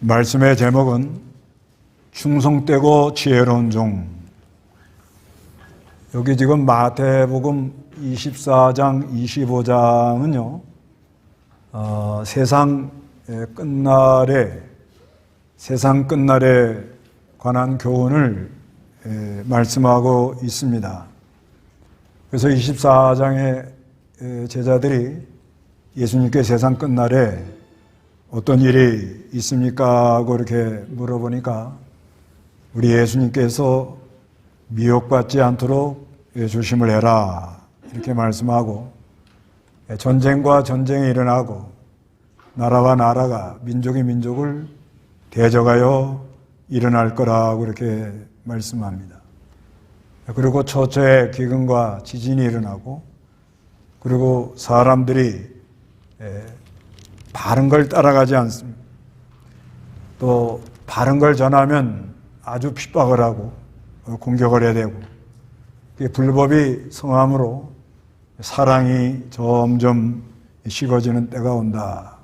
말씀의 제목은 충성되고 지혜로운 종. 여기 지금 마태복음 24장, 25장은요, 세상 끝날에 관한 교훈을 말씀하고 있습니다. 그래서 24장의 제자들이 예수님께 세상 끝날에 어떤 일이 있습니까? 하고 이렇게 물어보니까 우리 예수님께서 미혹받지 않도록 조심을 해라 이렇게 말씀하고, 전쟁과 전쟁이 일어나고 나라와 나라가, 민족이 민족을 대적하여 일어날 거라고 이렇게 말씀합니다. 그리고 처처에 기근과 지진이 일어나고, 그리고 사람들이 바른 걸 따라가지 않습니다. 또 바른 걸 전하면 아주 핍박을 하고 공격을 해야 되고, 불법이 성함으로 사랑이 점점 식어지는 때가 온다.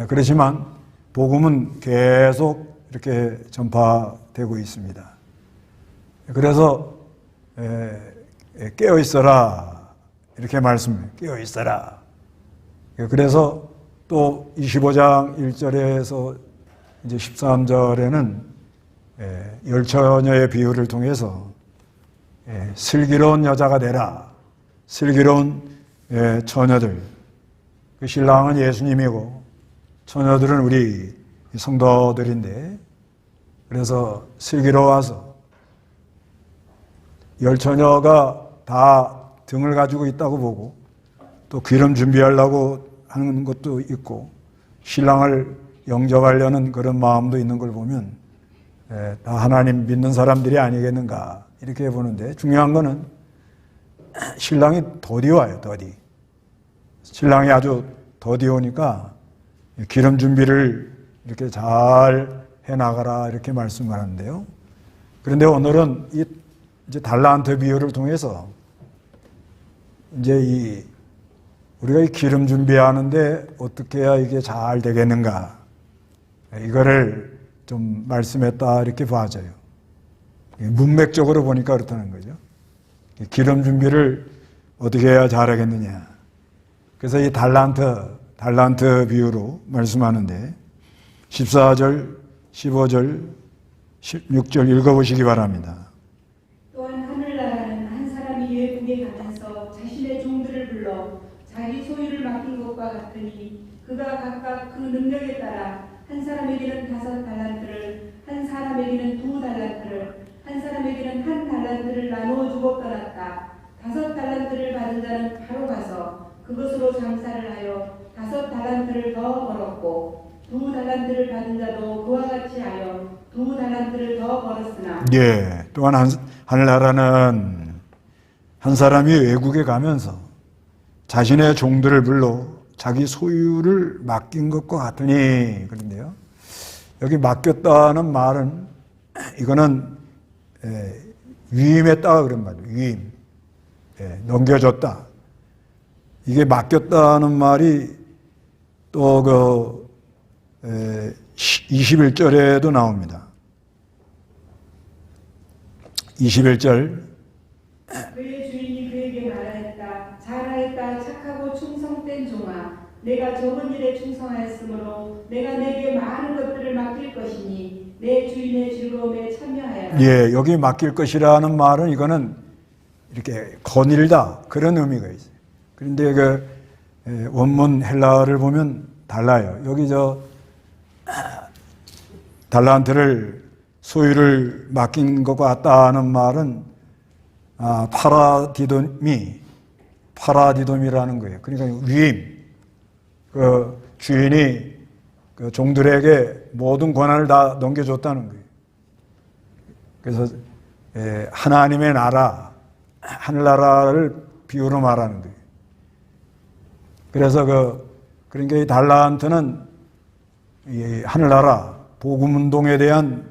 그렇지만 복음은 계속 이렇게 전파되고 있습니다. 그래서 깨어 있어라 이렇게 말씀해요. 깨어 있어라. 그래서 또 25장 1절에서 이제 13절에는 열처녀의 비유를 통해서 슬기로운 여자가 되라. 슬기로운 처녀들. 그 신랑은 예수님이고 처녀들은 우리 성도들인데, 그래서 슬기로워서 열처녀가 다 등을 가지고 있다고 보고 또 기름 준비하려고 하는 것도 있고 신랑을 영접하려는 그런 마음도 있는 걸 보면 다 하나님 믿는 사람들이 아니겠는가 이렇게 보는데, 중요한 거는 신랑이 더디 와요. 더디. 신랑이 아주 더디 오니까 기름 준비를 이렇게 잘 해나가라 이렇게 말씀하는데요. 그런데 오늘은 이제 달란트 비유를 통해서 이제 우리가 이 기름 준비하는데 어떻게 해야 이게 잘 되겠는가, 이거를 좀 말씀했다 이렇게 봐져요. 문맥적으로 보니까 그렇다는 거죠. 기름 준비를 어떻게 해야 잘하겠느냐. 그래서 이 달란트 비유로 말씀하는데 14절, 15절, 16절 읽어보시기 바랍니다. 또한 하늘나라는 한 사람이 외국에 가면서 자신의 종들을 불러 자기 소유를 맡긴 것과 같으니, 그가 각각 그 능력에 따라 한 사람에게는 5달란트를, 한 사람에게는 2달란트를, 한 사람에게는 1달란트를 나누어 주고 떠났다. 5달란트를 받은 자는 바로 가서 그것으로 장사를 하여 5달란트를 더 벌었고, 2달란트를 받은 자도 그와 같이 하여 2달란트를 더 벌었으나. 또한 하늘나라는 한 사람이 외국에 가면서 자신의 종들을 불러 자기 소유를 맡긴 것과 같으니. 그런데요, 여기 맡겼다는 말은 이거는 위임했다 그런 말이에요. 위임. 넘겨줬다. 이게 맡겼다는 말이 또 21절에도 나옵니다. 21절. 그의 주인이 그에게 말하였다. 잘하였다. 착하고 충성된 종아. 내가 적은 일에 충성하였으므로 내가 내게 많은 것들을 맡길 것이니 내 주인의 즐거움에 참여하여라. 여기 맡길 것이라는 말은 이거는 이렇게 거닐다 그런 의미가 있어요. 그런데 원문 헬라어를 보면 달라요. 여기 달란트를, 소유를 맡긴 것 같다는 말은 파라디돔이라는 거예요. 그러니까 위임. 그 주인이 그 종들에게 모든 권한을 다 넘겨줬다는 거예요. 그래서 하나님의 나라, 하늘나라를 비유로 말하는 거예요. 그래서 그러니까 이 달란트는 이 하늘나라 복음운동에 대한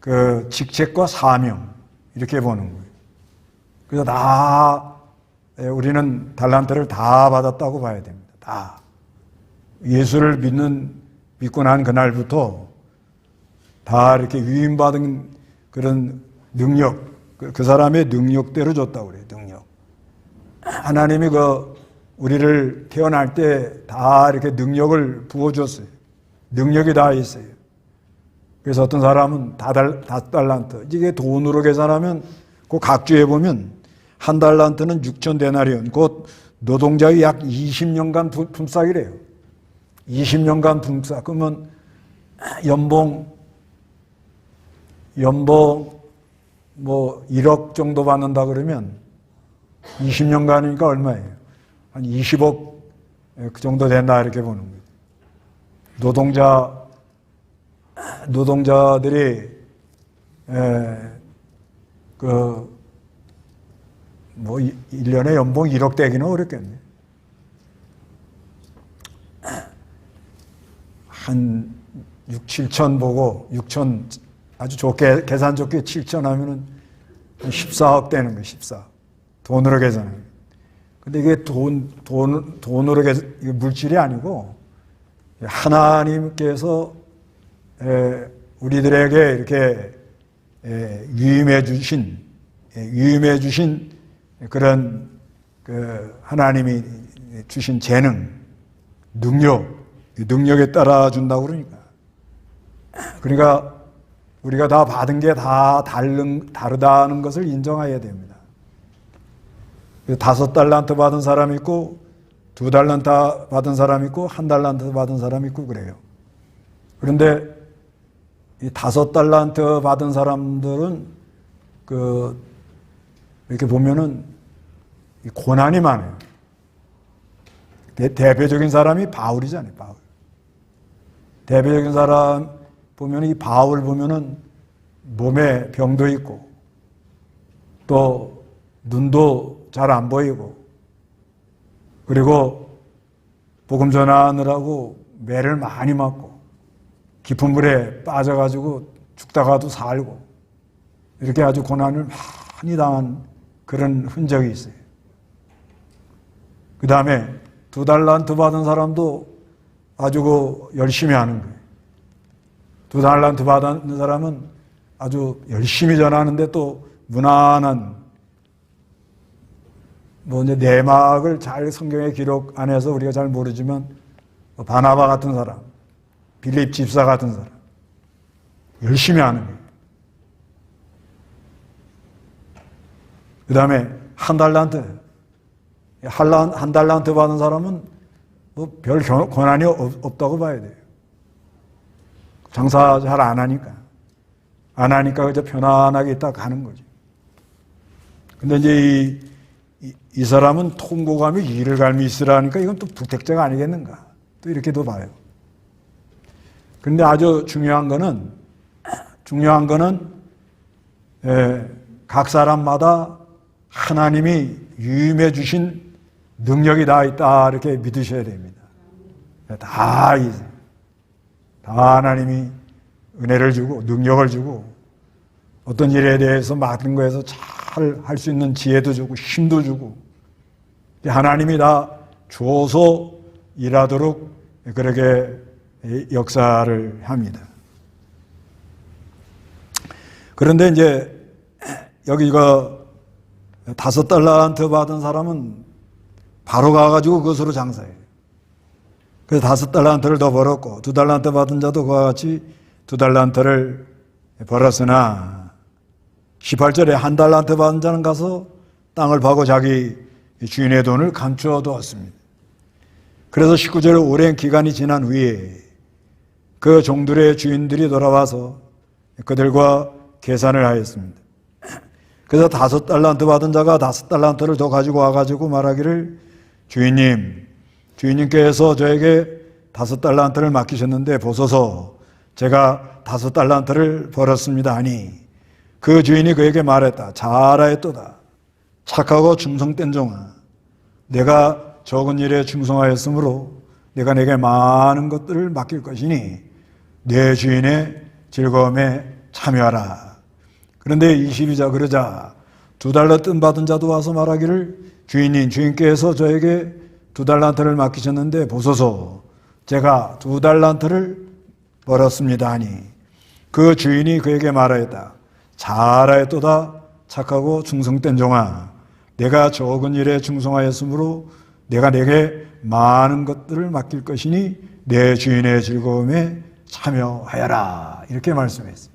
그 직책과 사명 이렇게 보는 거예요. 그래서 우리는 달란트를 다 받았다고 봐야 됩니다. 다. 예수를 믿고 난 그날부터 다 이렇게 위임받은 그런 능력, 그 사람의 능력대로 줬다고 그래요. 능력. 하나님이 우리를 태어날 때 다 이렇게 능력을 부어줬어요. 능력이 다 있어요. 그래서 어떤 사람은 5달란트, 이게 돈으로 계산하면 그 각주에 보면 한 달란트는 6,000데나리온, 곧 노동자의 약 20년간 품삯이래요. 20년간 품삯. 그러면 연봉 뭐 1억 정도 받는다 그러면 20년간이니까 얼마예요? 한 20억 그 정도 된다 이렇게 보는 거예요. 노동자들이 뭐 1년에 연봉 1억 되기는 어렵겠네. 한 6, 7천 보고 6천 아주 좋게 계산 좋게 7천 하면은 14억 되는 거예요. 14억. 돈으로 계산하면. 근데 이게 돈으로 계산, 이게 물질이 아니고 하나님께서 우리들에게 이렇게 위임해 주신 그런 하나님이 주신 재능, 능력에 따라 준다고 그러니까. 그러니까 우리가 다 받은 게 다 다르다는 것을 인정해야 됩니다. 5달란트 받은 사람 있고 2달란트 받은 사람 있고 1달란트 받은 사람 있고 그래요. 그런데 이 5달란트 받은 사람들은 이렇게 보면은 고난이 많아요. 대표적인 사람이 바울이잖아요. 바울. 대표적인 사람 보면 이 바울 보면은 몸에 병도 있고 또 눈도 잘 안 보이고 그리고 복음 전하느라고 매를 많이 맞고 깊은 물에 빠져가지고 죽다가도 살고 이렇게 아주 고난을 많이 당한 그런 흔적이 있어요. 그 다음에 2달란트 받은 사람도 아주 열심히 하는 거예요. 2달란트 받은 사람은 아주 열심히 전하는데 또 무난한 뭐 이제 내막을 잘 성경에 기록 안 해서 우리가 잘 모르지만 바나바 같은 사람, 빌립 집사 같은 사람 열심히 하는 거예요. 그 다음에 1달란트 한 달란트 받은 사람은 뭐 별 권한이 없다고 봐야 돼요. 장사 잘 안 하니까 그저 편안하게 있다 가는 거죠. 근데 이제 이 사람은 통곡하며 이를 갈미 있으라니까 이건 또 부택자가 아니겠는가. 또 이렇게도 봐요. 근데 아주 중요한 거는 각 사람마다 하나님이 유임해 주신 능력이 다 있다 이렇게 믿으셔야 됩니다. 다 하나님이 은혜를 주고 능력을 주고 어떤 일에 대해서 맡은 거에서 잘 할 수 있는 지혜도 주고 힘도 주고 하나님이 다 줘서 일하도록 그렇게 역사를 합니다. 그런데 이제 여기 이거 5달란트 받은 사람은 바로 가가지고 그것으로 장사해요. 그래서 5달란트를 더 벌었고 2달란트 받은 자도 그와 같이 2달란트를 벌었으나 18절에 1달란트 받은 자는 가서 땅을 파고 자기 주인의 돈을 감추어 두었습니다. 그래서 19절에 오랜 기간이 지난 후에 그 종들의 주인들이 돌아와서 그들과 계산을 하였습니다. 그래서 5달란트 받은 자가 5달란트를 더 가지고 와가지고 말하기를 주인님께서 저에게 5달란트를 맡기셨는데 보소서 제가 5달란트를 벌었습니다 하니 그 주인이 그에게 말했다. 잘하였도다. 착하고 충성된 종아. 내가 적은 일에 충성하였으므로 내가 내게 많은 것들을 맡길 것이니 내 주인의 즐거움에 참여하라. 그런데 22절 그러자 2달란트 받은 자도 와서 말하기를 주인께서 저에게 2달란트를 맡기셨는데 보소서 제가 2달란트를 벌었습니다 하니 그 그 주인이 그에게 말하였다. 잘하였도다. 착하고 충성된 종아. 내가 적은 일에 충성하였으므로 내가 내게 많은 것들을 맡길 것이니 내 주인의 즐거움에 참여하여라. 이렇게 말씀했어요.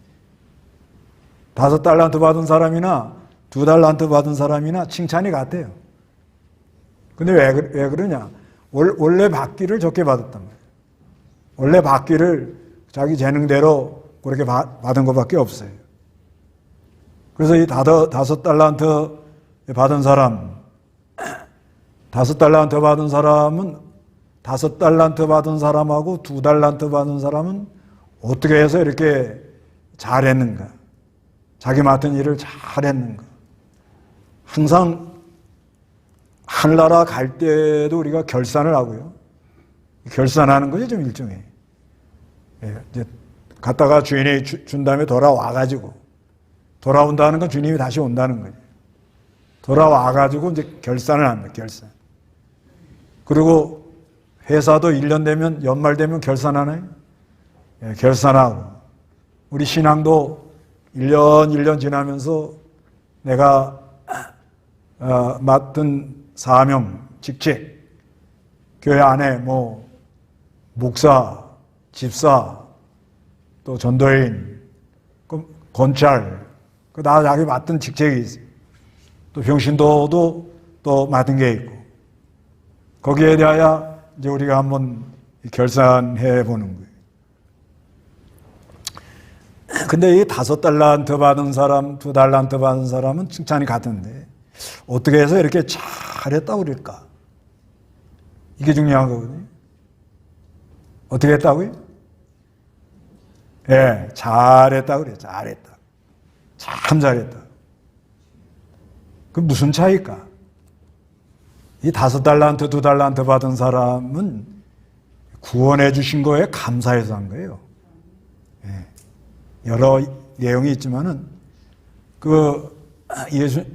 5달란트 받은 사람이나 2달란트 받은 사람이나 칭찬이 같아요. 근데 왜 그러냐? 원래 받기를 적게 받았단 말이에요. 원래 받기를 자기 재능대로 그렇게 받은 것밖에 없어요. 그래서 이 5달란트 받은 사람, 5달란트 받은 사람은 5달란트 받은 사람하고 2달란트 받은 사람은 어떻게 해서 이렇게 잘했는가? 자기 맡은 일을 잘했는가? 항상 하늘나라 갈 때도 우리가 결산을 하고요. 결산하는 거죠, 좀 일종의. 이제 갔다가 주인이 준 다음에 돌아와가지고, 돌아온다는 건 주님이 다시 온다는 거예요. 돌아와가지고 이제 결산을 합니다, 결산. 그리고 회사도 1년 되면, 연말 되면 결산하나요? 예, 결산하고. 우리 신앙도 1년 지나면서 내가 맡은 사명, 직책, 교회 안에 뭐 목사, 집사, 또 전도인, 건찰, 나 자기 맡은 직책이 있어요. 또 병신도도 또 맡은 게 있고 거기에 대하여 이제 우리가 한번 결산해 보는 거예요. 근데 이 5달란트 받은 사람, 2달란트 받은 사람은 칭찬이 같은데 어떻게 해서 이렇게 잘했다고 그럴까? 이게 중요한 거거든요. 어떻게 했다고요? 예, 잘했다고 그래요. 잘했다. 참 잘했다. 그 무슨 차이일까? 이 5달란트, 2달란트 받은 사람은 구원해 주신 거에 감사해서 한 거예요. 예. 여러 내용이 있지만은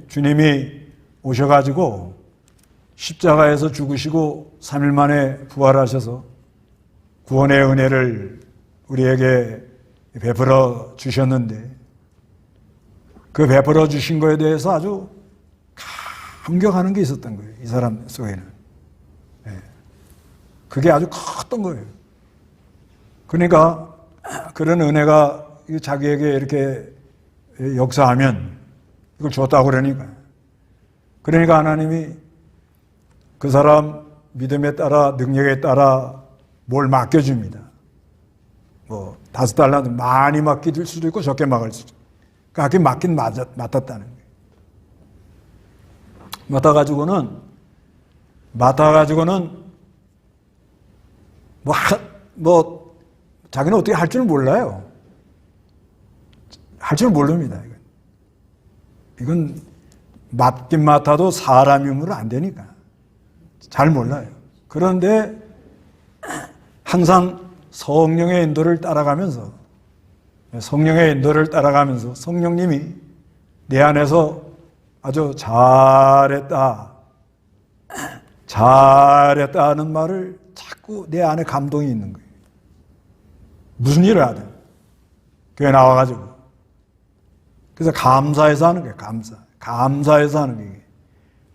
주님이 오셔가지고 십자가에서 죽으시고 3일 만에 부활하셔서 구원의 은혜를 우리에게 베풀어 주셨는데 그 베풀어 주신 거에 대해서 아주 감격하는 게 있었던 거예요. 이 사람 속에는. 그게 아주 컸던 거예요. 그러니까 그런 은혜가 자기에게 이렇게 역사하면 이걸 줬다고 그러니까 하나님이 그 사람 믿음에 따라 능력에 따라 뭘 맡겨줍니다. 뭐 5달란트 많이 맡길 수도 있고 적게 맡을 수도 있고. 그러니까 맡긴 맡았다는 거예요. 맡아가지고는 자기는 어떻게 할 줄 몰라요. 할 줄 모릅니다. 이건 맡긴 맡아도 사람이면 안 되니까 잘 몰라요. 그런데 항상 성령의 인도를 따라가면서 성령님이 내 안에서 아주 잘했다는 말을 자꾸 내 안에 감동이 있는 거예요. 무슨 일을 하든 교회 나와가지고 그래서 감사해서 하는 거예요. 감사해서 하는 거예요.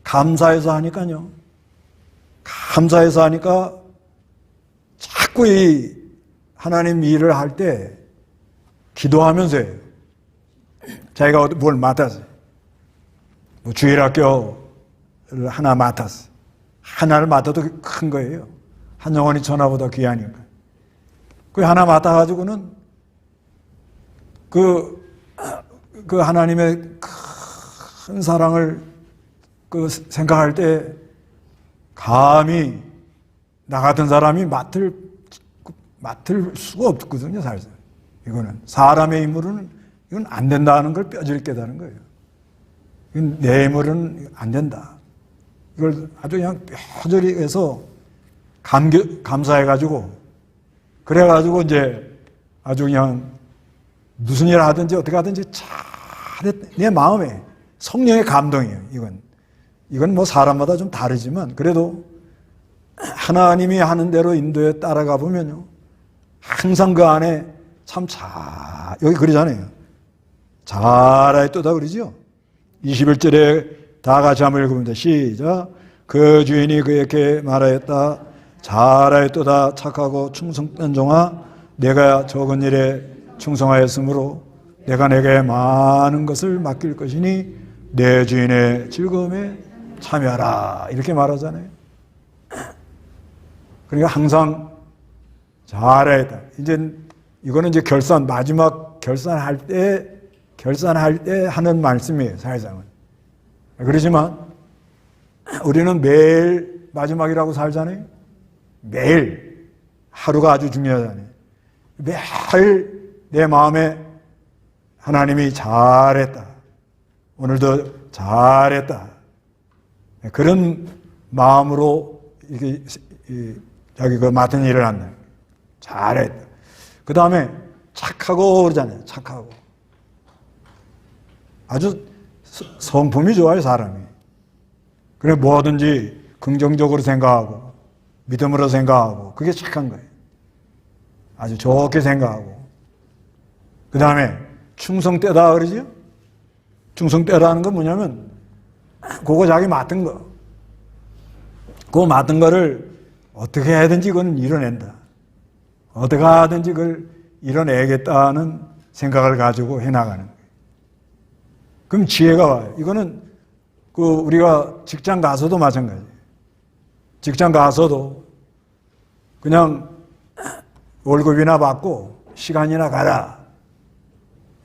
감사해서 하니까 자꾸 이 하나님 일을 할 때 기도하면서 해요. 자기가 뭘 맡았어요. 뭐 주일학교를 하나 맡았어요. 하나를 맡아도 큰 거예요. 한 영혼이 천하보다 귀하니까. 그 하나 맡아가지고는 그 하나님의 큰 사랑을 생각할 때 감히 나 같은 사람이 맡을 수가 없거든요, 사실. 이거는 사람의 힘으로는 이건 안 된다는 걸 뼈저리 깨달은 거예요. 이건 내 힘으로는 안 된다. 이걸 아주 그냥 뼈저리 해서 감사해가지고 그래가지고 이제 아주 그냥 무슨 일을 하든지 어떻게 하든지 내 마음에 성령의 감동이에요. 이건 뭐 사람마다 좀 다르지만 그래도 하나님이 하는 대로 인도에 따라가 보면요. 항상 그 안에 참 여기 그러잖아요. 잘하였도다 그러죠. 21절에 다 같이 한번 읽어봅니다. 시작. 그 주인이 그에게 말하였다. 잘하였도다. 착하고 충성된 종아, 내가 적은 일에 충성하였으므로 내가 내게 많은 것을 맡길 것이니 내 주인의 즐거움에 참여하라. 이렇게 말하잖아요. 그러니까 항상 잘했다. 이거는 이제 마지막 결산할 때 하는 말씀이에요, 사실상은. 그렇지만 우리는 매일 마지막이라고 살잖아요. 매일 하루가 아주 중요하잖아요. 매일 내 마음에 하나님이 잘했다. 오늘도 잘했다. 그런 마음으로 이렇게 자기 그 맡은 일을 한다. 잘했다. 그 다음에 착하고 그러잖아요. 착하고. 아주 성품이 좋아요, 사람이. 그래 뭐든지 긍정적으로 생각하고 믿음으로 생각하고 그게 착한 거예요. 아주 좋게 생각하고. 그 다음에 충성되다 그러죠? 충성되다는 건 뭐냐면 그거 자기 맡은 거. 그거 맡은 거를 어떻게 하든지 그건 이뤄낸다. 어떻게 하든지 그걸 이뤄내겠다는 생각을 가지고 해나가는 거예요. 그럼 지혜가 와요. 이거는 우리가 직장 가서도 마찬가지예요. 직장 가서도 그냥 월급이나 받고 시간이나 가라.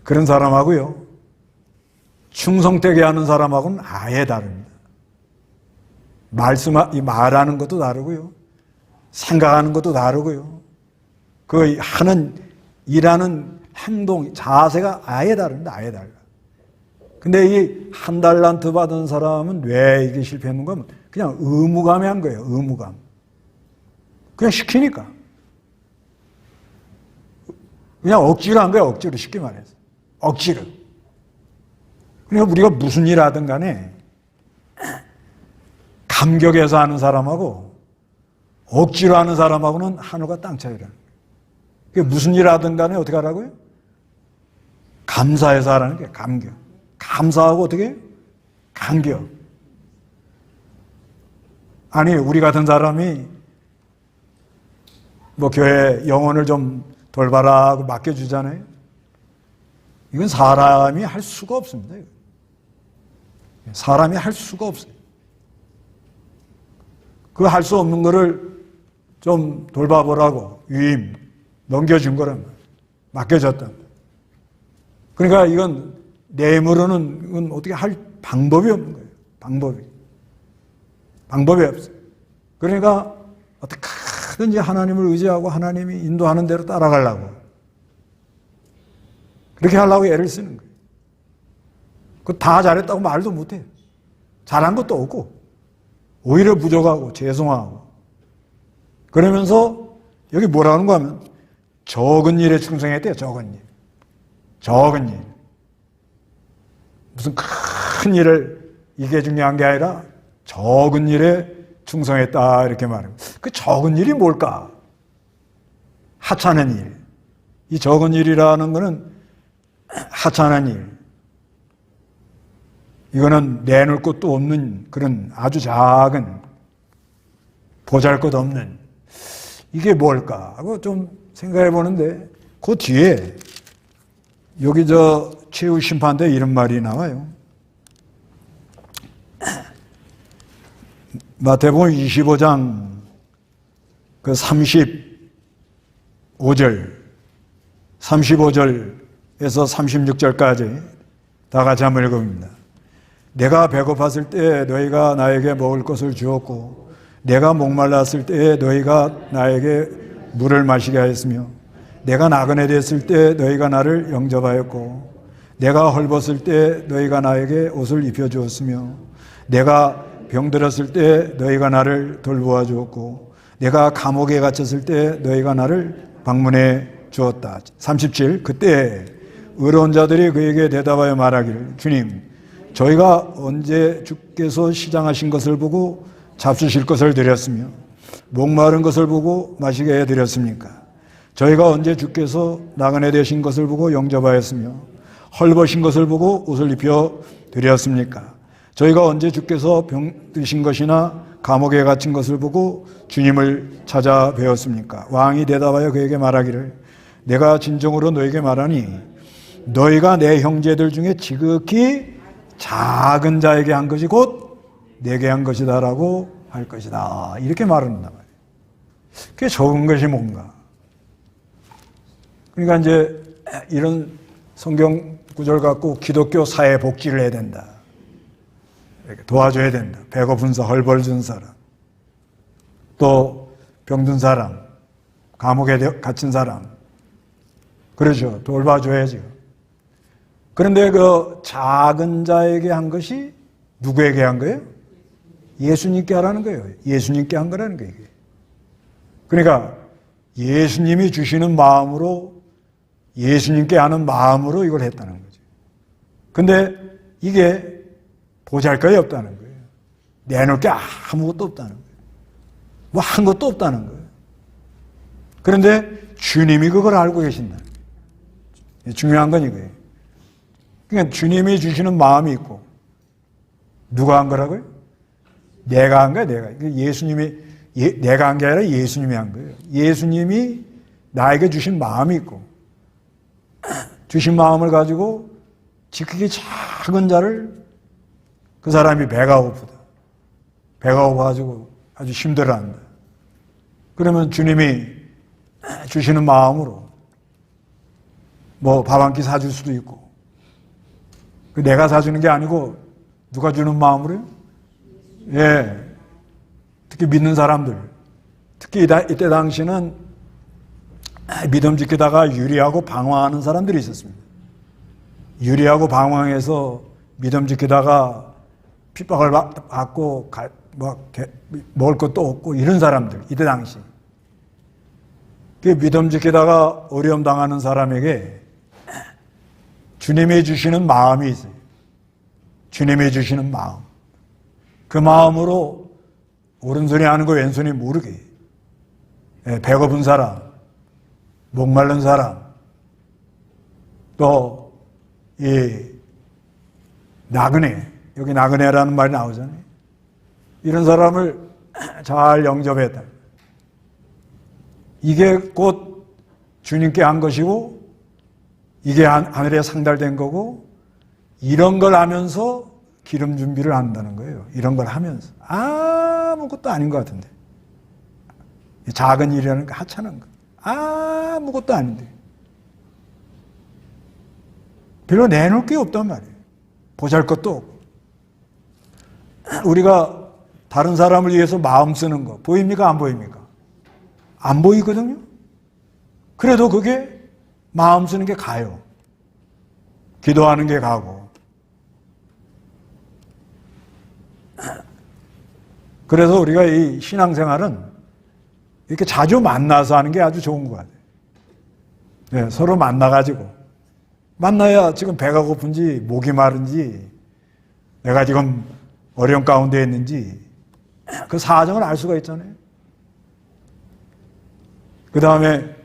그런 사람하고요. 충성되게 하는 사람하고는 아예 다릅니다. 말하는 것도 다르고요. 생각하는 것도 다르고요. 일하는 행동, 자세가 아예 다릅니다. 아예 달라. 근데 이 한 달란트 받은 사람은 왜 이게 실패했는가 하면 그냥 의무감에 한 거예요. 의무감. 그냥 시키니까. 그냥 억지로 한 거예요. 억지로. 쉽게 말해서. 억지로. 그러니까 우리가 무슨 일 하든 간에 감격해서 하는 사람하고 억지로 하는 사람하고는 하늘과 땅 차이라는 거예요. 그러니까 무슨 일 하든 간에 어떻게 하라고요? 감사해서 하라는 게 감격. 감사하고 어떻게 해요? 감격. 아니 우리 같은 사람이 교회 영혼을 좀 돌봐라 하고 맡겨주잖아요. 이건 사람이 할 수가 없습니다. 사람이 할 수가 없어요. 그 할 수 없는 거를 좀 돌봐보라고 위임 넘겨준 거란 말이에요. 맡겨줬단 말이에요. 그러니까 이건 내 힘으로는 이건 어떻게 할 방법이 없는 거예요. 방법이 없어요. 그러니까 어떻게 하든지 하나님을 의지하고 하나님이 인도하는 대로 따라가려고 그렇게 하려고 애를 쓰는 거예요. 다 잘했다고 말도 못해요. 잘한 것도 없고 오히려 부족하고 죄송하고 그러면서 여기 뭐라는 거 하면 적은 일에 충성했대요. 적은 일. 무슨 큰 일을 이게 중요한 게 아니라 적은 일에 충성했다 이렇게 말합니다. 그 적은 일이 뭘까? 하찮은 일. 이 적은 일이라는 거는 하찮은 일. 이거는 내놓을 것도 없는 그런 아주 작은 보잘것없는 이게 뭘까 하고 좀 생각해 보는데 그 뒤에 여기 최후 심판대 이런 말이 나와요. 마태복음 25장 35절에서 36절까지 다 같이 한번 읽어봅니다. 내가 배고팠을 때 너희가 나에게 먹을 것을 주었고 내가 목말랐을 때 너희가 나에게 물을 마시게 하였으며 내가 나그네 됐을 때 너희가 나를 영접하였고 내가 헐벗을 때 너희가 나에게 옷을 입혀주었으며 내가 병들었을 때 너희가 나를 돌보아 주었고 내가 감옥에 갇혔을 때 너희가 나를 방문해 주었다. 37 그때 의로운 자들이 그에게 대답하여 말하기를 주님 저희가 언제 주께서 시장하신 것을 보고 잡수실 것을 드렸으며 목마른 것을 보고 마시게 해드렸습니까? 저희가 언제 주께서 나그네 되신 것을 보고 영접하였으며 헐벗은 것을 보고 옷을 입혀 드렸습니까? 저희가 언제 주께서 병드신 것이나 감옥에 갇힌 것을 보고 주님을 찾아뵈었습니까? 왕이 대답하여 그에게 말하기를 내가 진정으로 너에게 말하니 너희가 내 형제들 중에 지극히 작은 자에게 한 것이 곧 내게 한 것이다 라고 할 것이다. 이렇게 말한단 말이에요. 그게 적은 것이 뭔가? 그러니까 이제 이런 성경 구절 갖고 기독교 사회 복지를 해야 된다. 이렇게 도와줘야 된다. 배고픈 사람, 헐벗은 사람, 또 병든 사람, 감옥에 갇힌 사람, 그러죠. 돌봐줘야죠. 그런데 그 작은 자에게 한 것이 누구에게 한 거예요? 예수님께 하라는 거예요. 예수님께 한 거라는 거예요. 그러니까 예수님이 주시는 마음으로, 예수님께 하는 마음으로 이걸 했다는 거죠. 근데 이게 보잘것이 없다는 거예요. 내놓을 게 아무것도 없다는 거예요. 뭐 한 것도 없다는 거예요. 그런데 주님이 그걸 알고 계신다는 거예요. 중요한 건 이거예요. 그러니까 주님이 주시는 마음이 있고, 누가 한 거라고요? 내가 한 거야, 내가. 예수님이, 내가 한 게 아니라 예수님이 한 거예요. 예수님이 나에게 주신 마음이 있고, 주신 마음을 가지고 지극히 작은 자를, 그 사람이 배가 고프다. 배가 고파가지고 아주 힘들어한다. 그러면 주님이 주시는 마음으로 뭐 밥 한 끼 사줄 수도 있고, 내가 사주는 게 아니고 누가 주는 마음으로요? 예. 특히 믿는 사람들. 특히 이때 당시는 믿음 지키다가 유리하고 방황하는 사람들이 있었습니다. 유리하고 방황해서 믿음 지키다가 핍박을 받고 먹을 것도 없고 이런 사람들, 이때 당시. 믿음 지키다가 어려움 당하는 사람에게 주님이 주시는 마음이 있어요. 주님이 주시는 마음. 그 마음으로 오른손이 하는 거 왼손이 모르게, 배고픈 사람, 목마른 사람, 또 이 나그네, 여기 나그네라는 말이 나오잖아요. 이런 사람을 잘 영접했다. 이게 곧 주님께 한 것이고, 이게 하늘에 상달된 거고, 이런 걸 하면서 기름 준비를 한다는 거예요. 이런 걸 하면서. 아무것도 아닌 것 같은데. 작은 일이라는 거 하찮은 거. 아무것도 아닌데. 별로 내놓을 게 없단 말이에요. 보잘것도 없고. 우리가 다른 사람을 위해서 마음 쓰는 거 보입니까? 안 보입니까? 안 보이거든요. 그래도 그게 마음 쓰는 게 가요. 기도하는 게 가고. 그래서 우리가 이 신앙생활은 이렇게 자주 만나서 하는 게 아주 좋은 것 같아요. 네, 서로 만나가지고. 만나야 지금 배가 고픈지, 목이 마른지, 내가 지금 어려운 가운데 있는지, 그 사정을 알 수가 있잖아요. 그 다음에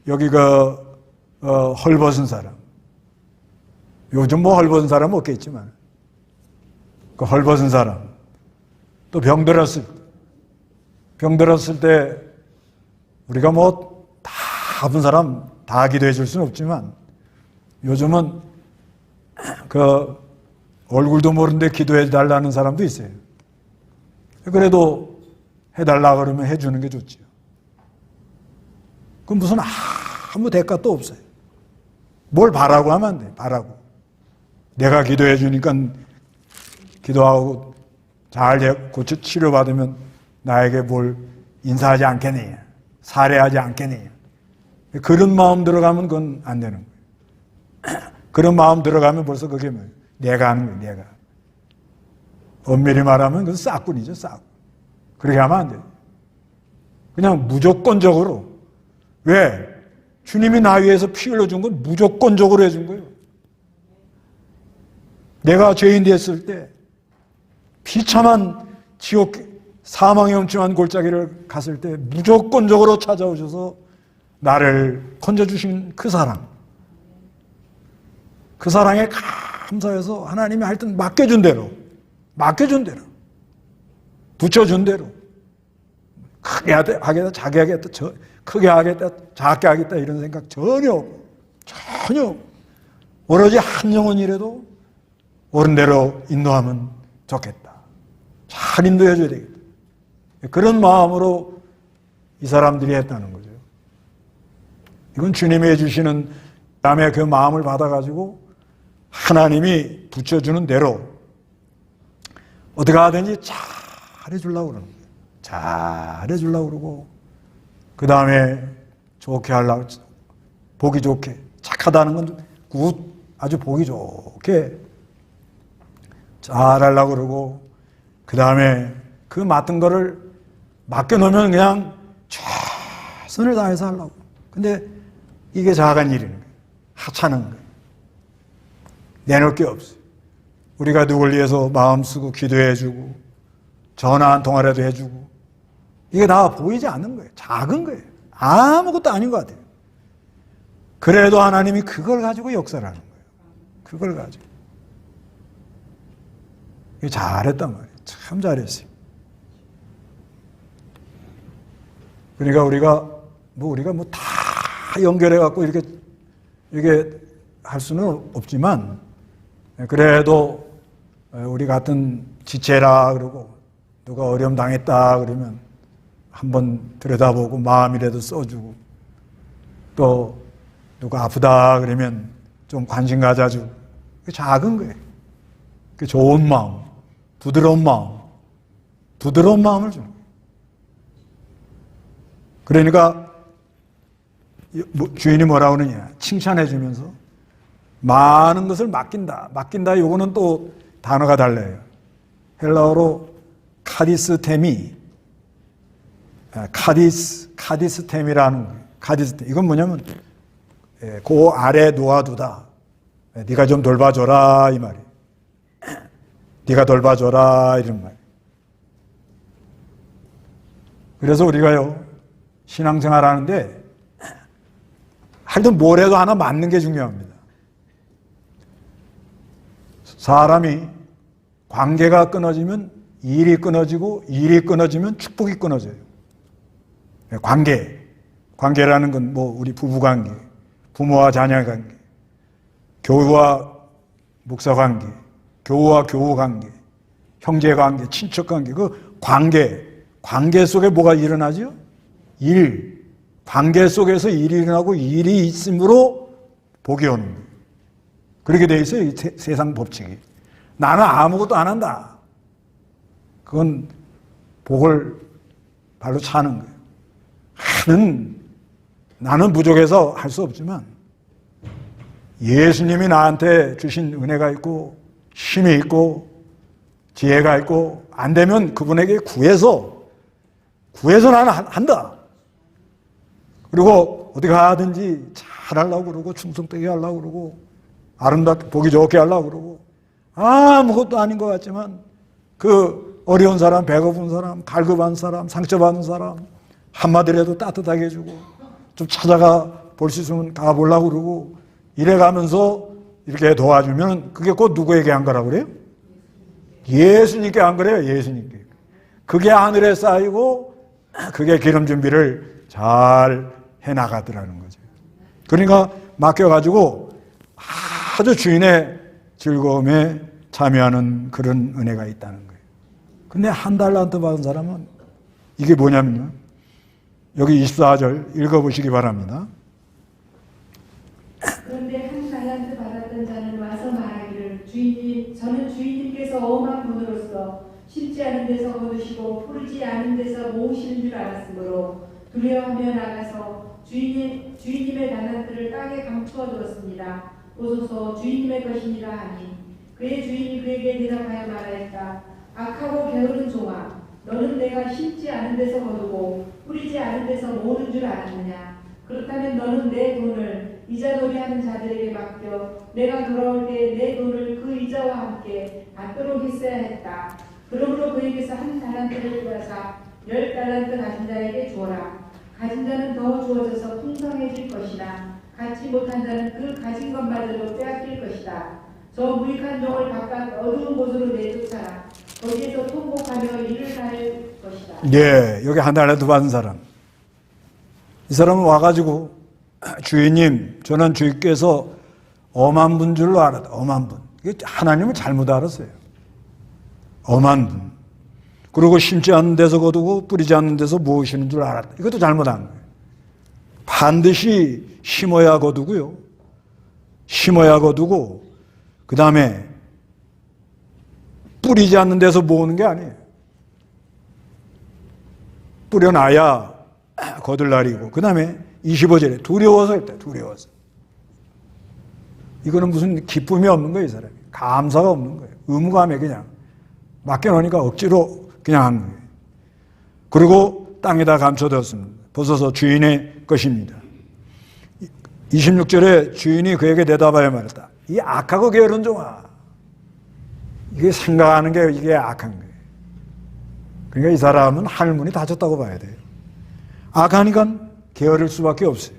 여기 헐벗은 사람. 요즘 뭐 헐벗은 사람은 없겠지만, 그 헐벗은 사람. 또 병들었을 때, 우리가 뭐 다 아픈 사람 다 기도해 줄 수는 없지만, 요즘은 그 얼굴도 모르는데 기도해 달라는 사람도 있어요. 그래도 해달라 그러면 해주는 게 좋지요. 그럼 무슨 아무 대가도 없어요. 뭘 바라고 하면 안 돼. 바라고. 내가 기도해 주니까 기도하고 잘 치료받으면 나에게 뭘 인사하지 않겠느냐. 살해하지 않겠느냐. 그런 마음 들어가면 그건 안 되는 거예요. 그런 마음 들어가면 벌써 그게 뭐예요? 내가 하는 거예요. 내가. 엄밀히 말하면 그건 싹군이죠. 싹. 그렇게 하면 안 돼요. 그냥 무조건적으로. 왜? 주님이 나 위해서 피 흘려준 건 무조건적으로 해준 거예요. 내가 죄인 됐을 때 비참한 지옥 사망의 음침한 골짜기를 갔을 때 무조건적으로 찾아오셔서 나를 건져주신 그 사랑, 그 사랑에 감사해서 하나님이 하여튼 맡겨준 대로, 붙여준 대로 크게 하겠다, 작게 하겠다, 크게 하겠다, 작게 하겠다 이런 생각 전혀 오로지 한 영혼이라도 옳은 대로 인도하면 좋겠다. 잘 인도해 줘야 되겠다. 그런 마음으로 이 사람들이 했다는 거죠. 이건 주님이 해주시는 다음에 그 마음을 받아가지고 하나님이 붙여주는 대로 어떻게 하든지 잘해주려고 그러는 거예요. 잘해주려고 그러고 그 다음에 좋게 하려고, 보기 좋게, 착하다는 건 아주 보기 좋게 잘하려고 그러고 그 다음에 그 맡은 거를 맡겨놓으면 그냥 최선을 다해서 하려고. 근데 이게 작은 일인 거예요. 하찮은 거예요. 내놓을 게 없어요. 우리가 누굴 위해서 마음 쓰고 기도해주고 전화 한 통화라도 해주고 이게 다 보이지 않는 거예요. 작은 거예요. 아무것도 아닌 것 같아요. 그래도 하나님이 그걸 가지고 역사를 하는 거예요. 그걸 가지고. 잘했단 말이에요. 참 잘했어요. 그러니까 우리가 다 연결해갖고 이렇게 할 수는 없지만, 그래도 우리 같은 지체라 그러고, 누가 어려움 당했다 그러면 한번 들여다보고 마음이라도 써주고, 또 누가 아프다 그러면 좀 관심 가져주고, 그게 작은 거예요. 그 좋은 마음, 부드러운 마음을 주는 거예요. 그러니까 주인이 뭐라고 그러냐, 칭찬해 주면서 많은 것을 맡긴다. 요거는 또 단어가 달라요. 헬라어로 카디스템이라는 거예요. 카디스템. 이건 뭐냐면 그 아래 놓아두다. 네가 좀 돌봐줘라 이 말이에요. 네가 돌봐줘라 이런 말. 그래서 우리가요 신앙생활 하는데 하여튼 뭘 해도 하나 맞는 게 중요합니다. 사람이 관계가 끊어지면 일이 끊어지고, 일이 끊어지면 축복이 끊어져요. 관계라는 건 뭐 우리 부부관계, 부모와 자녀관계, 교우와 목사관계, 교우와 교우관계, 형제관계, 친척관계, 그 관계 속에 뭐가 일어나죠? 관계 속에서 일이 일어나고, 일이 있으므로 복이 오는 거예요. 그렇게 돼 있어요, 이 세상 법칙이. 나는 아무것도 안 한다. 그건 복을 발로 차는 거예요. 나는 부족해서 할 수 없지만 예수님이 나한테 주신 은혜가 있고, 힘이 있고, 지혜가 있고, 안 되면 그분에게 구해서 나는 한다. 그리고 어디 가든지 잘하려고 그러고, 충성되게 하려고 그러고, 아름답게 보기 좋게 하려고 그러고, 아무것도 아닌 것 같지만 그 어려운 사람, 배고픈 사람, 갈급한 사람, 상처받은 사람 한마디라도 따뜻하게 해주고, 좀 찾아가 볼 수 있으면 가보려고 그러고, 이래가면서 이렇게 도와주면 그게 곧 누구에게 한 거라고 그래요? 예수님께 한 거래요. 예수님께. 그게 하늘에 쌓이고 그게 기름 준비를 잘 해나가더라는 거죠. 그러니까 맡겨가지고 아주 주인의 즐거움에 참여하는 그런 은혜가 있다는 거예요. 근데 한 달란트 받은 사람은 이게 뭐냐면요, 여기 24절 읽어보시기 바랍니다. 그런데 한 달란트 받았던 자는 와서 말하기를, 주인님, 저는 주인님께서 엄한 분으로서 심지 않은 데서 거두시고 풀지 않은 데서 모으시는 줄 알았으므로 두려워하며 나가서 주인님의 달란트를 땅에 감추어 두었습니다. 보소서, 주인님의 것이니라 하니, 그의 주인이 그에게 대답하여 말하였다. 악하고 게으른 종아, 너는 내가 심지 않은 데서 거두고 뿌리지 않은 데서 모으는 줄 알았느냐? 그렇다면 너는 내 돈을 이자놀이 하는 자들에게 맡겨 내가 돌아올 때 내 돈을 그 이자와 함께 받도록 했어야 했다. 그러므로 그에게서 한 달란트를 빼앗아 10달란트 가진 자에게 주어라. 가진 자는 더 주어져서 풍성해질 것이나 갖지 못한 자는 그 가진 것마저도 빼앗길 것이다. 저 무익한 종을 바깥 어두운 곳으로 내쫓아라. 거기에서 통곡하며 이를 다할 것이다. 예, 여기 한 달에 두 받은 사람. 이 사람은 와가지고 주인님, 저는 주님께서 엄한 분 줄로 알았다. 엄한 분. 하나님을 잘못 알았어요. 엄한 분. 그리고 심지 않는 데서 거두고 뿌리지 않는 데서 모으시는 줄 알았다. 이것도 잘못한 거예요. 반드시 심어야 거두고요. 심어야 거두고 그 다음에 뿌리지 않는 데서 모으는 게 아니에요. 뿌려놔야 거둘 날이고 그 다음에 25절에 두려워서 했다. 두려워서. 이거는 무슨 기쁨이 없는 거예요. 이 사람이. 감사가 없는 거예요. 의무감에 그냥 맡겨놓으니까 억지로 그냥 한 거예요. 그리고 땅에다 감춰두었습니다. 벗어서 주인의 것입니다. 26절에 주인이 그에게 대답하여 말했다. 이 악하고 게으른 종아. 이게 생각하는 게 이게 악한 거예요. 그러니까 이 사람은 하늘문이 닫혔다고 봐야 돼요. 악하니까 게으를 수밖에 없어요.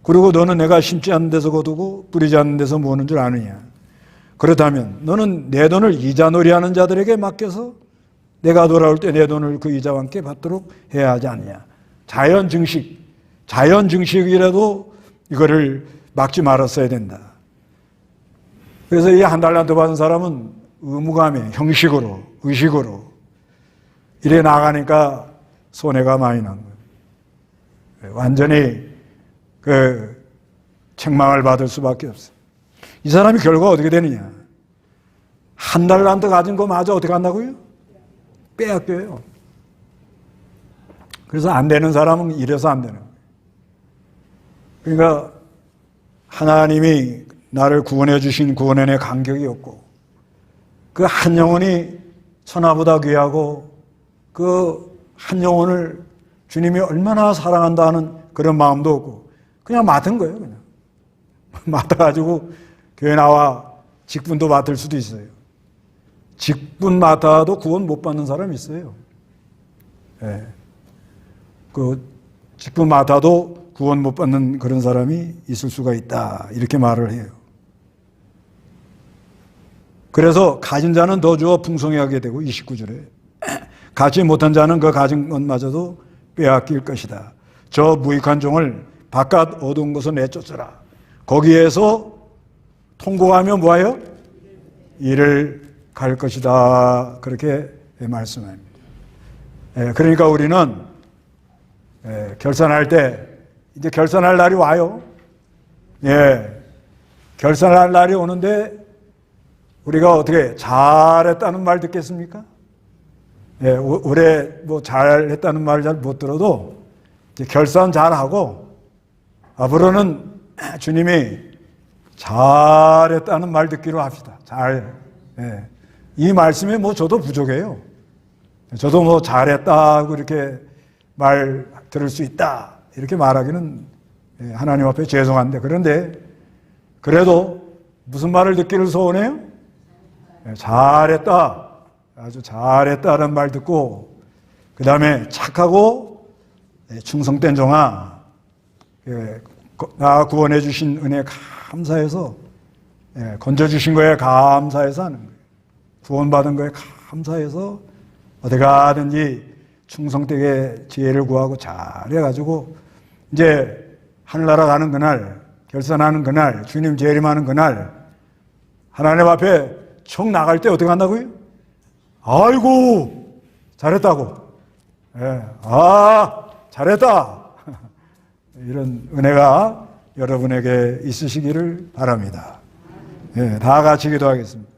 그리고 너는 내가 심지 않는 데서 거두고 뿌리지 않는 데서 모으는 줄 아느냐. 그렇다면 너는 내 돈을 이자놀이하는 자들에게 맡겨서 내가 돌아올 때 내 돈을 그 이자와 함께 받도록 해야 하지 않느냐. 자연 증식이라도 이거를 막지 말았어야 된다. 그래서 이 한 달란트 받은 사람은 의무감에 형식으로 의식으로 이래 나가니까 손해가 많이 난 거예요. 완전히 그 책망을 받을 수밖에 없어요. 이 사람이 결과가 어떻게 되느냐. 한 달란트 가진 거 마저 어떻게 한다고요? 빼앗겨요. 그래서 안 되는 사람은 이래서 안 되는 거예요. 그러니까 하나님이 나를 구원해 주신 구원의 간격이 없고 그 한 영혼이 천하보다 귀하고 그 한 영혼을 주님이 얼마나 사랑한다는 그런 마음도 없고 그냥 맡은 거예요. 그냥 맡아가지고 교회 나와 직분도 맡을 수도 있어요. 직분 맡아도 구원 못 받는 사람이 있어요. 예. 그 직분 맡아도 구원 못 받는 그런 사람이 있을 수가 있다. 이렇게 말을 해요. 그래서 가진 자는 더 주어 풍성하게 되고 29절에 갖지 못한 자는 그 가진 것마저도 빼앗길 것이다. 저 무익한 종을 바깥 어두운 곳에 내쫓으라. 거기에서 통곡하며 뭐하여? 이를 갈 것이다. 그렇게 말씀합니다. 그러니까 우리는 결산할 때 이제 결산할 날이 와요. 결산할 날이 오는데 우리가 어떻게 잘했다는 말 듣겠습니까? 올해 뭐 잘했다는 말 잘 못 들어도 이제 결산 잘하고 앞으로는 주님이 잘했다는 말 듣기로 합시다. 이 말씀에 뭐 저도 부족해요. 저도 뭐 잘했다고 이렇게 말 들을 수 있다 이렇게 말하기는 하나님 앞에 죄송한데 그런데 그래도 무슨 말을 듣기를 소원해요? 잘했다. 아주 잘했다는 말 듣고 그 다음에 착하고 충성된 종아 나 구원해 주신 은혜 감사해서 건져주신 거에 감사해서 하는 거예요. 구원받은 거에 감사해서 어디 가든지 충성되게 지혜를 구하고 잘해가지고 이제 하늘나라 가는 그날 결산하는 그날 주님 재림하는 그날 하나님 앞에 총 나갈 때 어떻게 한다고요? 아이고 잘했다고 잘했다 이런 은혜가 여러분에게 있으시기를 바랍니다. 다 같이 기도하겠습니다.